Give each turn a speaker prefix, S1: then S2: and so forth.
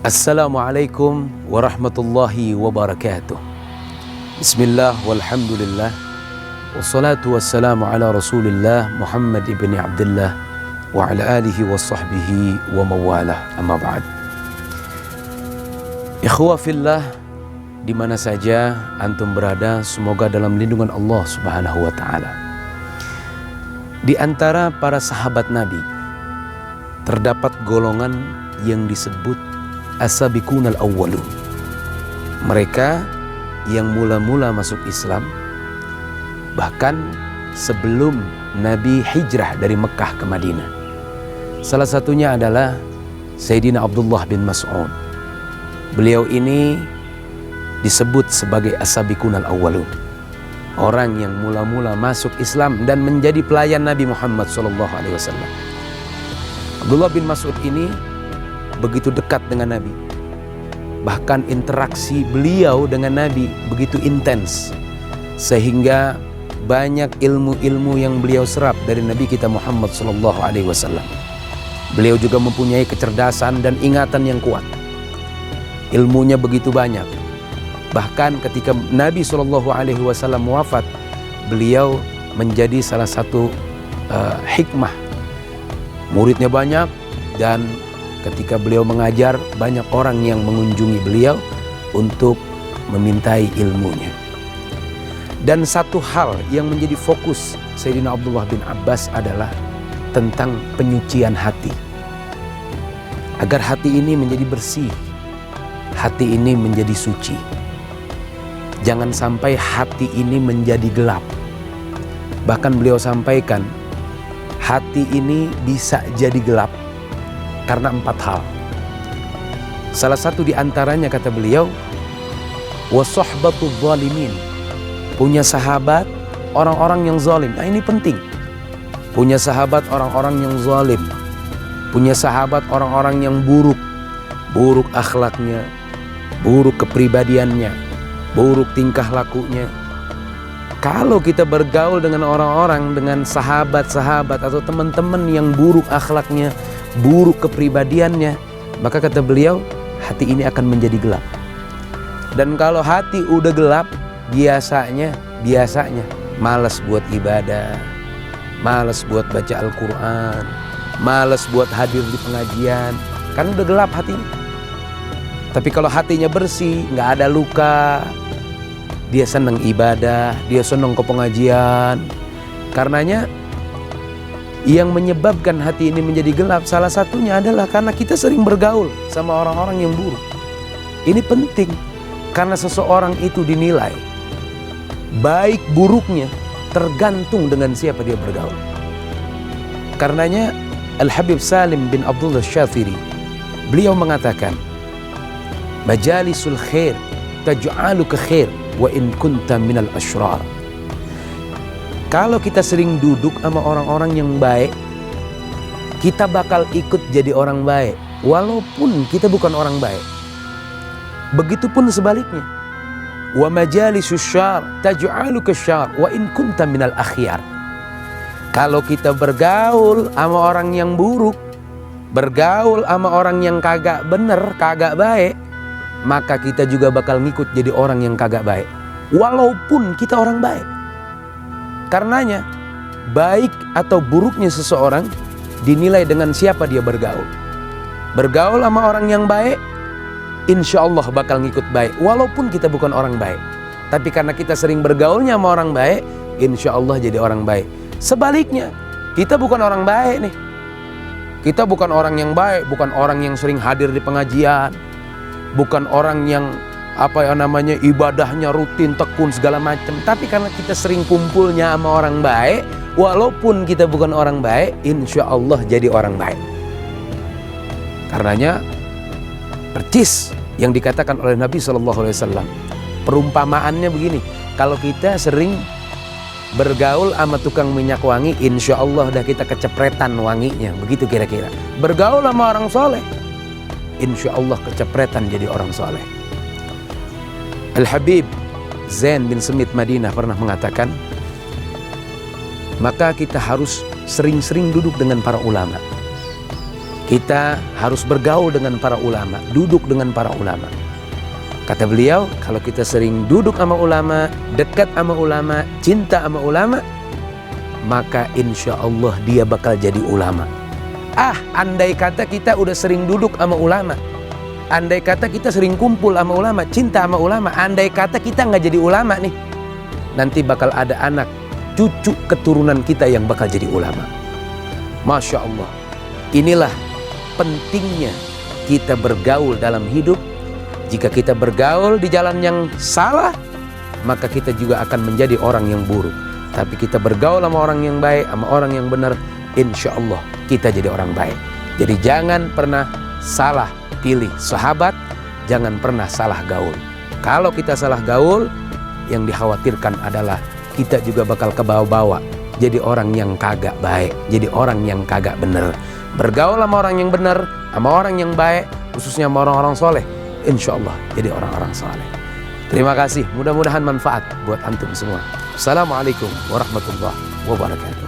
S1: Assalamualaikum warahmatullahi wabarakatuh. Bismillah walhamdulillah. Wassalatu wassalamu ala rasulillah Muhammad ibn Abdullah wa ala alihi wa sahbihi wa mawalah. Amma ba'd. Ikhwah fillah, di mana saja antum berada, semoga dalam lindungan Allah Subhanahu wa taala. Di antara para sahabat Nabi terdapat golongan yang disebut as-sabiqunal awwalun. Mereka yang mula-mula masuk Islam, bahkan sebelum Nabi hijrah dari Mekah ke Madinah. Salah satunya adalah Sayyidina Abdullah bin Mas'ud. Beliau ini disebut sebagai as-sabiqunal awwalun, orang yang mula-mula masuk Islam dan menjadi pelayan Nabi Muhammad SAW. Abdullah bin Mas'ud ini begitu dekat dengan Nabi. Bahkan interaksi beliau dengan Nabi begitu intens, sehingga banyak ilmu-ilmu yang beliau serap dari Nabi kita Muhammad SAW. Beliau juga mempunyai kecerdasan dan ingatan yang kuat. Ilmunya begitu banyak. Bahkan ketika Nabi SAW wafat, beliau menjadi salah satu hikmah. Muridnya banyak, dan ketika beliau mengajar, banyak orang yang mengunjungi beliau untuk memintai ilmunya. Dan satu hal yang menjadi fokus Sayyidina Abdullah bin Abbas adalah tentang penyucian hati. Agar hati ini menjadi bersih, hati ini menjadi suci. Jangan sampai hati ini menjadi gelap. Bahkan beliau sampaikan, hati ini bisa jadi gelap karena 4 hal. Salah satu di antaranya, kata beliau, wasahbatul zalimin, punya sahabat orang-orang yang zalim. Nah, ini penting. Punya sahabat orang-orang yang zalim, punya sahabat orang-orang yang buruk akhlaknya, buruk kepribadiannya, buruk tingkah lakunya. Kalau kita bergaul dengan orang-orang, dengan sahabat-sahabat atau teman-teman yang buruk akhlaknya, buruk kepribadiannya, maka kata beliau, hati ini akan menjadi gelap. Dan kalau hati udah gelap, biasanya malas buat ibadah, malas buat baca Al-Quran, malas buat hadir di pengajian, kan udah gelap hatinya. Tapi kalau hatinya bersih, nggak ada luka, dia senang ibadah, dia senang ke pengajian. Karenanya yang menyebabkan hati ini menjadi gelap, salah satunya adalah karena kita sering bergaul sama orang-orang yang buruk. Ini penting, karena seseorang itu dinilai baik buruknya tergantung dengan siapa dia bergaul. Karenanya Al-Habib Salim bin Abdullah Syafiri, beliau mengatakan, majalisul khair taj'aluka khair wa in kunta minal asyrar. Kalau kita sering duduk sama orang-orang yang baik, kita bakal ikut jadi orang baik walaupun kita bukan orang baik. Begitupun sebaliknya. Wa majalisus syarr taj'aluka syarr wa in kunta minal akhyar. Kalau kita bergaul sama orang yang buruk, bergaul sama orang yang kagak bener, kagak baik, maka kita juga bakal ngikut jadi orang yang kagak baik walaupun kita orang baik. Karenanya baik atau buruknya seseorang dinilai dengan siapa dia bergaul. Bergaul sama orang yang baik, insya Allah bakal ngikut baik walaupun kita bukan orang baik. Tapi karena kita sering bergaulnya sama orang baik, insya Allah jadi orang baik. Sebaliknya, kita bukan orang baik nih, kita bukan orang yang baik, bukan orang yang sering hadir di pengajian, bukan orang yang ibadahnya rutin, tekun segala macam. Tapi karena kita sering kumpulnya sama orang baik, walaupun kita bukan orang baik, insya Allah jadi orang baik. Karenanya percis yang dikatakan oleh Nabi SAW. Perumpamaannya begini, kalau kita sering bergaul sama tukang minyak wangi, insya Allah dah kita kecepretan wanginya. Begitu kira-kira. Bergaul sama orang soleh, insya Allah kecepretan jadi orang soleh. Al-Habib Zain bin Semit Madinah pernah mengatakan, maka kita harus sering-sering duduk dengan para ulama. Kita harus bergaul dengan para ulama, duduk dengan para ulama. Kata beliau, kalau kita sering duduk sama ulama, dekat sama ulama, cinta sama ulama, maka insya Allah dia bakal jadi ulama. Andai kata kita udah sering duduk sama ulama, andai kata kita sering kumpul sama ulama, cinta sama ulama, andai kata kita nggak jadi ulama nih, nanti bakal ada anak, cucu keturunan kita yang bakal jadi ulama. Masya Allah. Inilah pentingnya kita bergaul dalam hidup. Jika kita bergaul di jalan yang salah, maka kita juga akan menjadi orang yang buruk. Tapi kita bergaul sama orang yang baik, sama orang yang benar, insya Allah kita jadi orang baik. Jadi jangan pernah salah pilih sahabat, jangan pernah salah gaul. Kalau kita salah gaul, yang dikhawatirkan adalah kita juga bakal kebawa-bawa jadi orang yang kagak baik, jadi orang yang kagak benar. Bergaul sama orang yang benar, sama orang yang baik, khususnya sama orang-orang soleh, insya Allah jadi orang-orang soleh. Terima kasih, mudah-mudahan manfaat buat antum semua. Assalamualaikum warahmatullahi wabarakatuh.